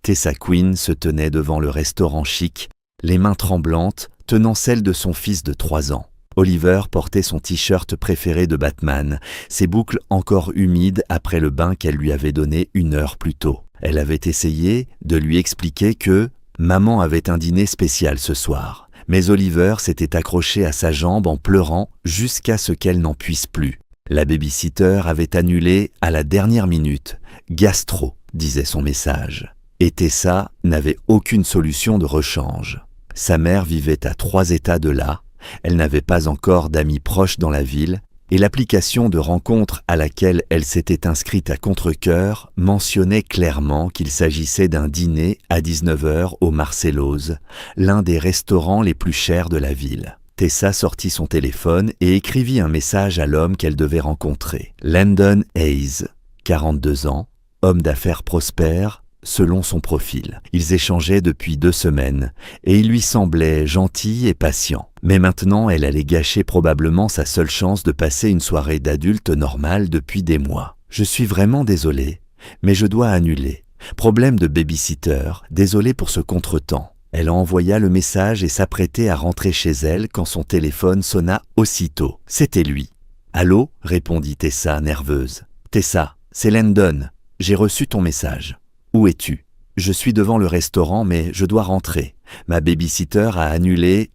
Tessa Quinn se tenait devant le restaurant chic, les mains tremblantes, tenant celle de son fils de 3 ans. Oliver portait son t-shirt préféré de Batman, ses boucles encore humides après le bain qu'elle lui avait donné 1 heure plus tôt. Elle avait essayé de lui expliquer que maman avait un dîner spécial ce soir, mais Oliver s'était accroché à sa jambe en pleurant jusqu'à ce qu'elle n'en puisse plus. La baby-sitter avait annulé à la dernière minute. « Gastro », disait son message. Et Tessa n'avait aucune solution de rechange. Sa mère vivait à 3 états de là, elle n'avait pas encore d'amis proches dans la ville, et l'application de rencontre à laquelle elle s'était inscrite à contre-cœur mentionnait clairement qu'il s'agissait d'un dîner à 19h au Marcello's, l'un des restaurants les plus chers de la ville. Tessa sortit son téléphone et écrivit un message à l'homme qu'elle devait rencontrer. Landon Hayes, 42 ans, homme d'affaires prospère, selon son profil. Ils échangeaient depuis 2 semaines, et il lui semblait gentil et patient. Mais maintenant, elle allait gâcher probablement sa seule chance de passer une soirée d'adulte normale depuis des mois. « Je suis vraiment désolée, mais je dois annuler. Problème de baby-sitter, désolée pour ce contretemps. » Elle envoya le message et s'apprêtait à rentrer chez elle quand son téléphone sonna aussitôt. C'était lui. « Allô ?» répondit Tessa, nerveuse. « Tessa, c'est Landon. J'ai reçu ton message. » « Où es-tu ? Je suis devant le restaurant, mais je dois rentrer. Ma baby-sitter a annulé. »«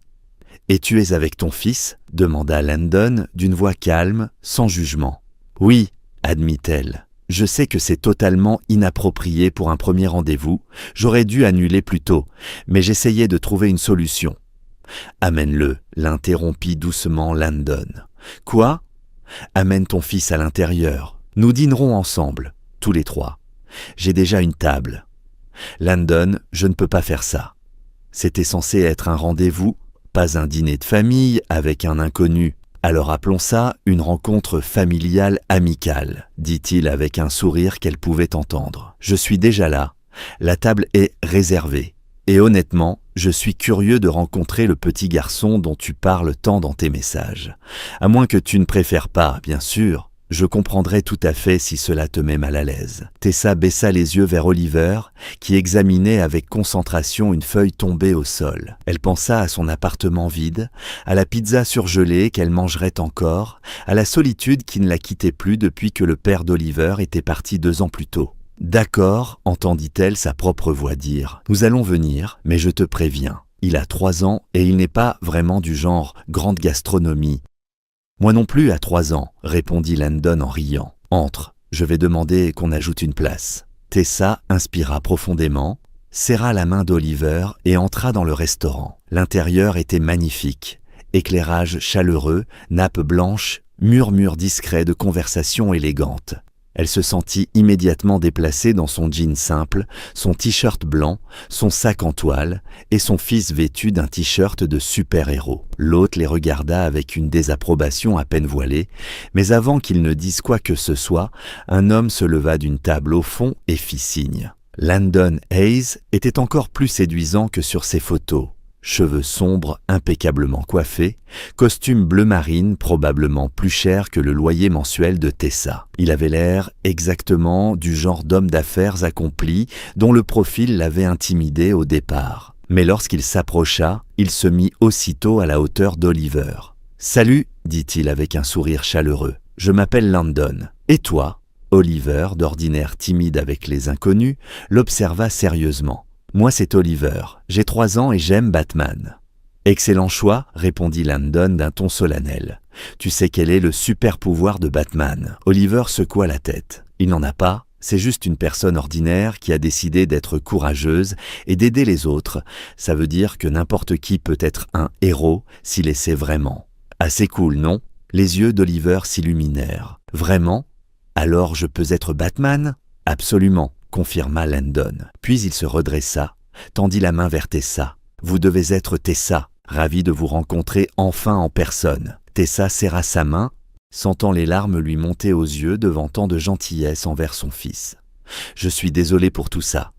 Et tu es avec ton fils ?» demanda Landon d'une voix calme, sans jugement. « Oui, » admit-elle. « Je sais que c'est totalement inapproprié pour un premier rendez-vous. J'aurais dû annuler plus tôt, mais j'essayais de trouver une solution. »« Amène-le » l'interrompit doucement Landon. « Quoi ? Amène ton fils à l'intérieur. Nous dînerons ensemble, tous les 3. J'ai déjà une table. »« Landon, je ne peux pas faire ça. C'était censé être un rendez-vous, pas un dîner de famille avec un inconnu. Alors appelons ça une rencontre familiale amicale, dit-il avec un sourire qu'elle pouvait entendre. Je suis déjà là. La table est réservée. Et honnêtement, je suis curieux de rencontrer le petit garçon dont tu parles tant dans tes messages. À moins que tu ne préfères pas, bien sûr. Je comprendrais tout à fait si cela te met mal à l'aise. » Tessa baissa les yeux vers Oliver, qui examinait avec concentration une feuille tombée au sol. Elle pensa à son appartement vide, à la pizza surgelée qu'elle mangerait encore, à la solitude qui ne la quittait plus depuis que le père d'Oliver était parti 2 ans plus tôt. « D'accord, » entendit-elle sa propre voix dire. « Nous allons venir, mais je te préviens. Il a 3 ans et il n'est pas vraiment du genre grande gastronomie. » « Moi non plus à 3 ans, » répondit Landon en riant. « Entre, je vais demander qu'on ajoute une place. » Tessa inspira profondément, serra la main d'Oliver et entra dans le restaurant. L'intérieur était magnifique. Éclairage chaleureux, nappe blanche, murmure discret de conversation élégante. Elle se sentit immédiatement déplacée dans son jean simple, son t-shirt blanc, son sac en toile et son fils vêtu d'un t-shirt de super-héros. L'hôte les regarda avec une désapprobation à peine voilée, mais avant qu'ils ne disent quoi que ce soit, un homme se leva d'une table au fond et fit signe. Landon Hayes était encore plus séduisant que sur ses photos. Cheveux sombres impeccablement coiffés, costume bleu marine probablement plus cher que le loyer mensuel de Tessa. Il avait l'air exactement du genre d'homme d'affaires accompli dont le profil l'avait intimidé au départ. Mais lorsqu'il s'approcha, il se mit aussitôt à la hauteur d'Oliver. « Salut » dit-il avec un sourire chaleureux. « Je m'appelle Landon. Et toi ?» Oliver, d'ordinaire timide avec les inconnus, l'observa sérieusement. « Moi, c'est Oliver. J'ai 3 ans et j'aime Batman. »« Excellent choix, » répondit Landon d'un ton solennel. « Tu sais quel est le super pouvoir de Batman ?» Oliver secoua la tête. « Il n'en a pas. C'est juste une personne ordinaire qui a décidé d'être courageuse et d'aider les autres. Ça veut dire que n'importe qui peut être un héros s'il essaie vraiment. Assez cool, non ?» Les yeux d'Oliver s'illuminèrent. « Vraiment ? Alors je peux être Batman ? » « Absolument. » confirma Landon. Puis il se redressa, tendit la main vers Tessa. « Vous devez être Tessa, ravi de vous rencontrer enfin en personne. » Tessa serra sa main, sentant les larmes lui monter aux yeux devant tant de gentillesse envers son fils. « Je suis désolé pour tout ça.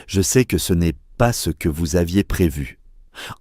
Je sais que ce n'est pas ce que vous aviez prévu.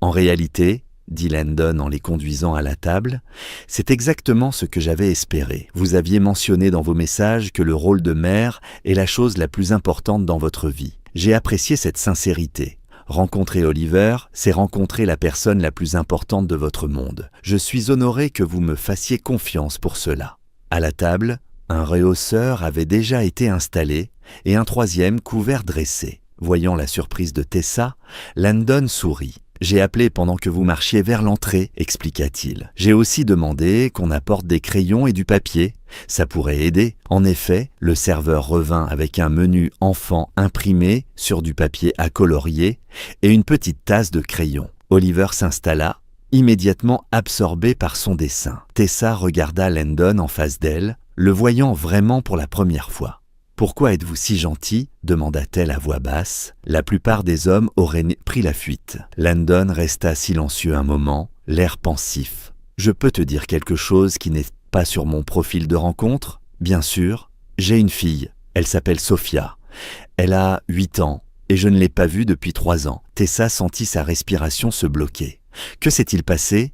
En réalité, dit Landon en les conduisant à la table, c'est exactement ce que j'avais espéré. Vous aviez mentionné dans vos messages que le rôle de mère est la chose la plus importante dans votre vie. J'ai apprécié cette sincérité. Rencontrer Oliver, c'est rencontrer la personne la plus importante de votre monde. Je suis honoré que vous me fassiez confiance pour cela. À la table, un rehausseur avait déjà été installé et un troisième couvert dressé. Voyant la surprise de Tessa, Landon sourit. « J'ai appelé pendant que vous marchiez vers l'entrée, expliqua-t-il. J'ai aussi demandé qu'on apporte des crayons et du papier. Ça pourrait aider. » En effet, le serveur revint avec un menu enfant imprimé sur du papier à colorier et une petite tasse de crayon. Oliver s'installa, immédiatement absorbé par son dessin. Tessa regarda Landon en face d'elle, le voyant vraiment pour la première fois. « Pourquoi êtes-vous si gentil ?» demanda-t-elle à voix basse. La plupart des hommes auraient pris la fuite. Landon resta silencieux un moment, l'air pensif. « Je peux te dire quelque chose qui n'est pas sur mon profil de rencontre ? Bien sûr, j'ai une fille. Elle s'appelle Sophia. Elle a 8 ans et je ne l'ai pas vue depuis 3 ans. » Tessa sentit sa respiration se bloquer. « Que s'est-il passé ?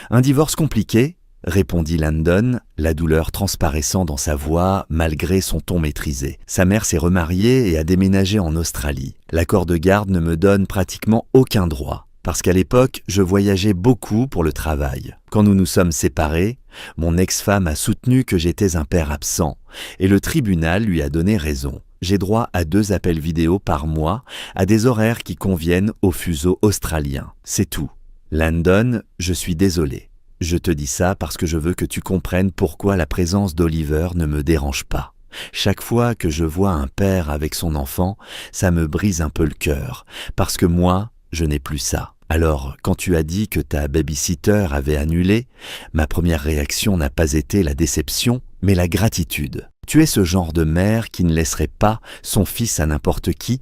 Un divorce compliqué ? » répondit Landon, la douleur transparaissant dans sa voix malgré son ton maîtrisé. Sa mère s'est remariée et a déménagé en Australie. L'accord de garde ne me donne pratiquement aucun droit, parce qu'à l'époque, je voyageais beaucoup pour le travail. Quand nous nous sommes séparés, mon ex-femme a soutenu que j'étais un père absent, et le tribunal lui a donné raison. J'ai droit à 2 appels vidéo par mois, à des horaires qui conviennent au fuseau australien. C'est tout. Landon, je suis désolé. Je te dis ça parce que je veux que tu comprennes pourquoi la présence d'Oliver ne me dérange pas. Chaque fois que je vois un père avec son enfant, ça me brise un peu le cœur, parce que moi, je n'ai plus ça. Alors, quand tu as dit que ta babysitter avait annulé, ma première réaction n'a pas été la déception, mais la gratitude. Tu es ce genre de mère qui ne laisserait pas son fils à n'importe qui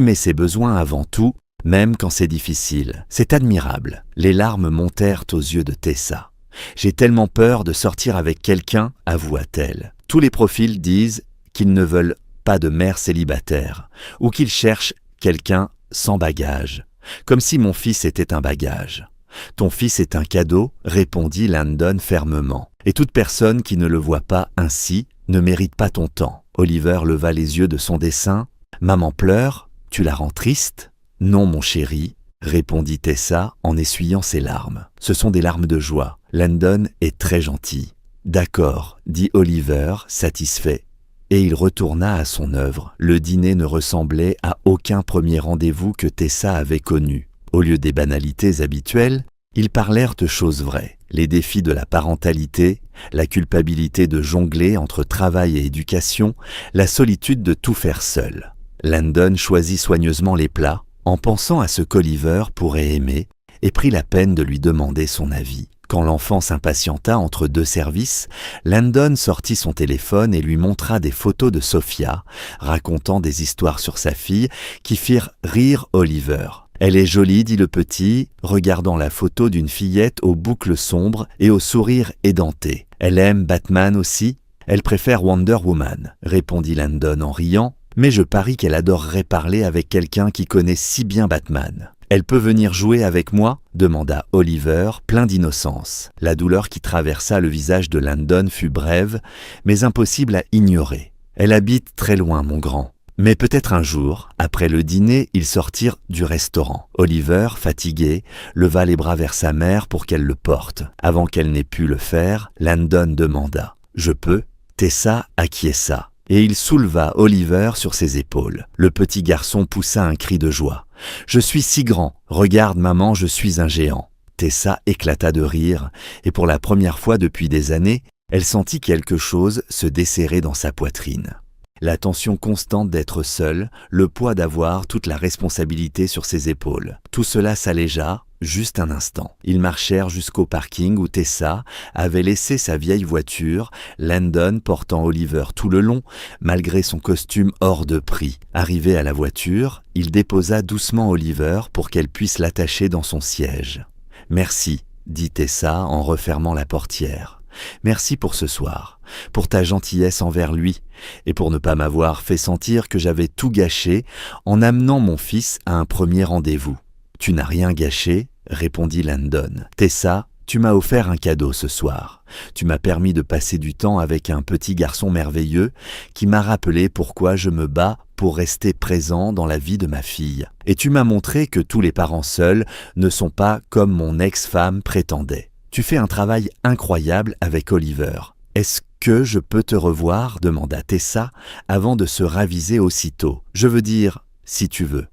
met ses besoins avant tout, même quand c'est difficile. C'est admirable. Les larmes montèrent aux yeux de Tessa. J'ai tellement peur de sortir avec quelqu'un, avoua-t-elle. Tous les profils disent qu'ils ne veulent pas de mère célibataire, ou qu'ils cherchent quelqu'un sans bagage. Comme si mon fils était un bagage. Ton fils est un cadeau, répondit Landon fermement. Et toute personne qui ne le voit pas ainsi ne mérite pas ton temps. Oliver leva les yeux de son dessin. Maman pleure, tu la rends triste ? Non, mon chéri, répondit Tessa en essuyant ses larmes. Ce sont des larmes de joie. Landon est très gentil. D'accord, dit Oliver, satisfait. Et il retourna à son œuvre. Le dîner ne ressemblait à aucun premier rendez-vous que Tessa avait connu. Au lieu des banalités habituelles, ils parlèrent de choses vraies. Les défis de la parentalité, la culpabilité de jongler entre travail et éducation, la solitude de tout faire seul. Landon choisit soigneusement les plats, en pensant à ce qu'Oliver pourrait aimer, et prit la peine de lui demander son avis. Quand l'enfant s'impatienta entre 2 services, Landon sortit son téléphone et lui montra des photos de Sophia, racontant des histoires sur sa fille qui firent rire Oliver. « Elle est jolie, dit le petit, regardant la photo d'une fillette aux boucles sombres et au sourire édenté. Elle aime Batman aussi ? Elle préfère Wonder Woman, répondit Landon en riant. Mais je parie qu'elle adorerait parler avec quelqu'un qui connaît si bien Batman. « Elle peut venir jouer avec moi ?» demanda Oliver, plein d'innocence. La douleur qui traversa le visage de Landon fut brève, mais impossible à ignorer. « Elle habite très loin, mon grand. » Mais peut-être un jour, après le dîner, ils sortirent du restaurant. Oliver, fatigué, leva les bras vers sa mère pour qu'elle le porte. Avant qu'elle n'ait pu le faire, Landon demanda « Je peux ?» Tessa acquiesça. Et il souleva Oliver sur ses épaules. Le petit garçon poussa un cri de joie. « Je suis si grand. Regarde, maman, je suis un géant. » Tessa éclata de rire, et pour la première fois depuis des années, elle sentit quelque chose se desserrer dans sa poitrine. La tension constante d'être seule, le poids d'avoir toute la responsabilité sur ses épaules. Tout cela s'allégea, juste un instant. Ils marchèrent jusqu'au parking où Tessa avait laissé sa vieille voiture, Landon portant Oliver tout le long, malgré son costume hors de prix. Arrivé à la voiture, il déposa doucement Oliver pour qu'elle puisse l'attacher dans son siège. « Merci, dit Tessa en refermant la portière. Merci pour ce soir, pour ta gentillesse envers lui, et pour ne pas m'avoir fait sentir que j'avais tout gâché en amenant mon fils à un premier rendez-vous. » « Tu n'as rien gâché, répondit Landon. Tessa, Tu m'as offert un cadeau ce soir. Tu m'as permis de passer du temps avec un petit garçon merveilleux qui m'a rappelé pourquoi je me bats pour rester présent dans la vie de ma fille. Et tu m'as montré que tous les parents seuls ne sont pas comme mon ex-femme prétendait. Tu fais un travail incroyable avec Oliver. Est-ce que je peux te revoir ? Demanda Tessa avant de se raviser aussitôt. Je veux dire, si tu veux.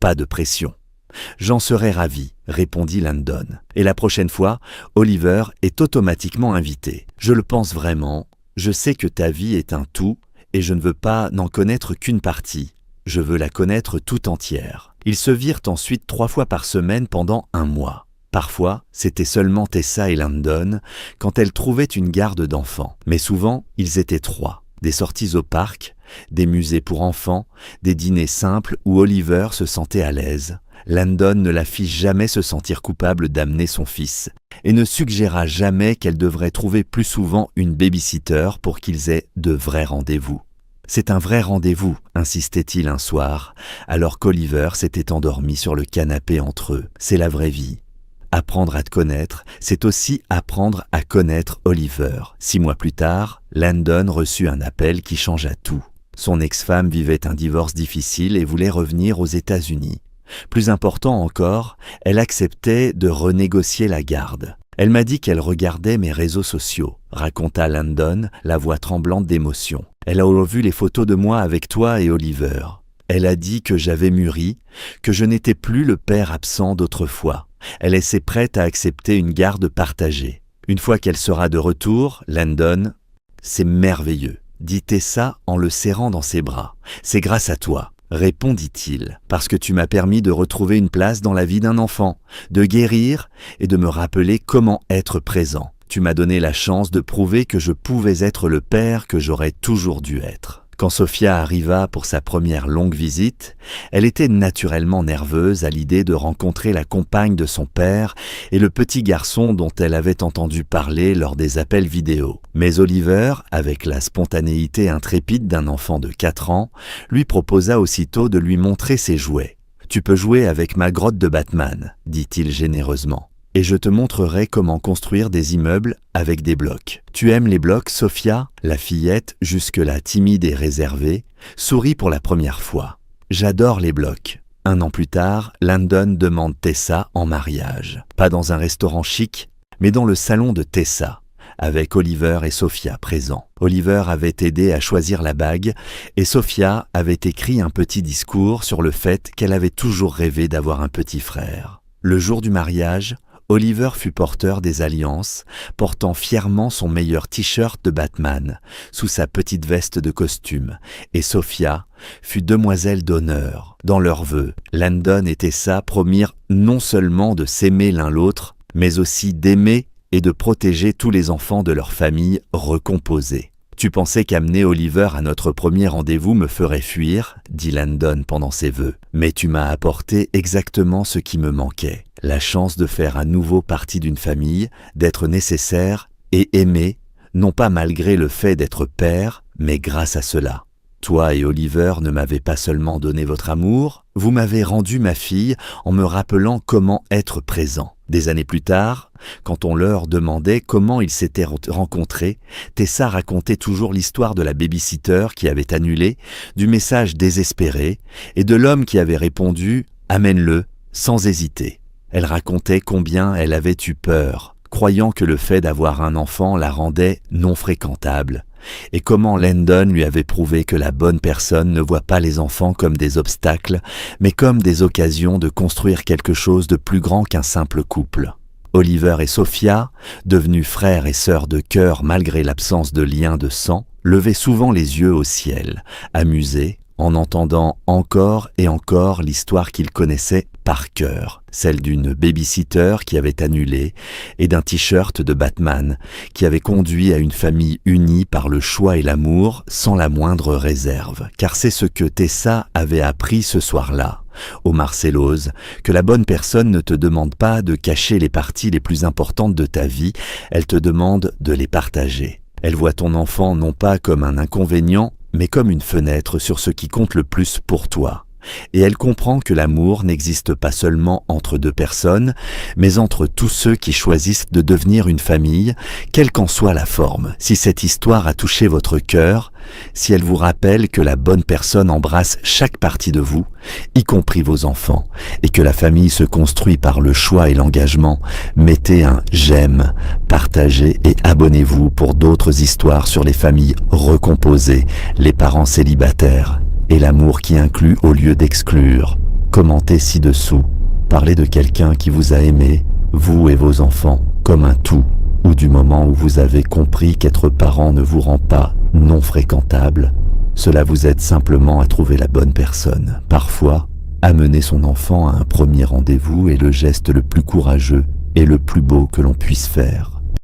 Pas de pression. J'en serais ravi, répondit Landon. Et la prochaine fois, Oliver est automatiquement invité. Je le pense vraiment. Je sais que ta vie est un tout et je ne veux pas n'en connaître qu'une partie. Je veux la connaître tout entière. Ils se virent ensuite 3 fois par semaine pendant 1 mois. Parfois, c'était seulement Tessa et Landon quand elles trouvaient une garde d'enfants. Mais souvent, ils étaient 3. Des sorties au parc, des musées pour enfants, des dîners simples où Oliver se sentait à l'aise. Landon ne la fit jamais se sentir coupable d'amener son fils et ne suggéra jamais qu'elle devrait trouver plus souvent une baby-sitter pour qu'ils aient de vrais rendez-vous. C'est un vrai rendez-vous, insistait-il un soir, alors qu'Oliver s'était endormi sur le canapé entre eux. C'est la vraie vie. Apprendre à te connaître, c'est aussi apprendre à connaître Oliver. 6 mois plus tard, Landon reçut un appel qui changea tout. Son ex-femme vivait un divorce difficile et voulait revenir aux États-Unis. Plus important encore, elle acceptait de renégocier la garde. Elle m'a dit qu'elle regardait mes réseaux sociaux, raconta Landon, la voix tremblante d'émotion. Elle a vu les photos de moi avec toi et Oliver. Elle a dit que j'avais mûri, que je n'étais plus le père absent d'autrefois. Elle est prête à accepter une garde partagée. Une fois qu'elle sera de retour, Landon, c'est merveilleux, dit Tessa en le serrant dans ses bras. C'est grâce à toi. Répondit-il, parce que tu m'as permis de retrouver une place dans la vie d'un enfant, de guérir et de me rappeler comment être présent. Tu m'as donné la chance de prouver que je pouvais être le père que j'aurais toujours dû être. Quand Sophia arriva pour sa première longue visite, elle était naturellement nerveuse à l'idée de rencontrer la compagne de son père et le petit garçon dont elle avait entendu parler lors des appels vidéo. Mais Oliver, avec la spontanéité intrépide d'un enfant de 4 ans, lui proposa aussitôt de lui montrer ses jouets. « Tu peux jouer avec ma grotte de Batman », dit-il généreusement. Et je te montrerai comment construire des immeubles avec des blocs. Tu aimes les blocs, Sophia ? La fillette, jusque-là timide et réservée, sourit pour la première fois. J'adore les blocs. 1 an plus tard, Landon demande Tessa en mariage. Pas dans un restaurant chic, mais dans le salon de Tessa, avec Oliver et Sophia présents. Oliver avait aidé à choisir la bague et Sophia avait écrit un petit discours sur le fait qu'elle avait toujours rêvé d'avoir un petit frère. Le jour du mariage, Oliver fut porteur des alliances, portant fièrement son meilleur t-shirt de Batman, sous sa petite veste de costume, et Sophia fut demoiselle d'honneur. Dans leurs vœux, Landon et Tessa promirent non seulement de s'aimer l'un l'autre, mais aussi d'aimer et de protéger tous les enfants de leur famille recomposée. « Tu pensais qu'amener Oliver à notre premier rendez-vous me ferait fuir ?» dit Landon pendant ses vœux. « Mais tu m'as apporté exactement ce qui me manquait. La chance de faire à nouveau partie d'une famille, d'être nécessaire et aimé, non pas malgré le fait d'être père, mais grâce à cela. Toi et Oliver ne m'avez pas seulement donné votre amour, vous m'avez rendu ma fille en me rappelant comment être présent. » Des années plus tard, quand on leur demandait comment ils s'étaient rencontrés, Tessa racontait toujours l'histoire de la baby-sitter qui avait annulé, du message désespéré et de l'homme qui avait répondu « Amène-le » sans hésiter. Elle racontait combien elle avait eu peur, croyant que le fait d'avoir un enfant la rendait non fréquentable, et comment Landon lui avait prouvé que la bonne personne ne voit pas les enfants comme des obstacles, mais comme des occasions de construire quelque chose de plus grand qu'un simple couple. Oliver et Sophia, devenus frères et sœurs de cœur malgré l'absence de lien de sang, levaient souvent les yeux au ciel, amusés, en entendant encore et encore l'histoire qu'ils connaissaient par cœur, celle d'une baby-sitter qui avait annulé et d'un t-shirt de Batman qui avait conduit à une famille unie par le choix et l'amour sans la moindre réserve. Car c'est ce que Tessa avait appris ce soir-là, au Marcellose, que la bonne personne ne te demande pas de cacher les parties les plus importantes de ta vie, elle te demande de les partager. Elle voit ton enfant non pas comme un inconvénient, mais comme une fenêtre sur ce qui compte le plus pour toi. Et elle comprend que l'amour n'existe pas seulement entre deux personnes, mais entre tous ceux qui choisissent de devenir une famille, quelle qu'en soit la forme. Si cette histoire a touché votre cœur, si elle vous rappelle que la bonne personne embrasse chaque partie de vous, y compris vos enfants, et que la famille se construit par le choix et l'engagement, mettez un j'aime, partagez et abonnez-vous pour d'autres histoires sur les familles recomposées, les parents célibataires et l'amour qui inclut au lieu d'exclure. Commentez ci-dessous. Parlez de quelqu'un qui vous a aimé, vous et vos enfants, comme un tout, ou du moment où vous avez compris qu'être parent ne vous rend pas non fréquentable. Cela vous aide simplement à trouver la bonne personne. Parfois, amener son enfant à un premier rendez-vous est le geste le plus courageux et le plus beau que l'on puisse faire.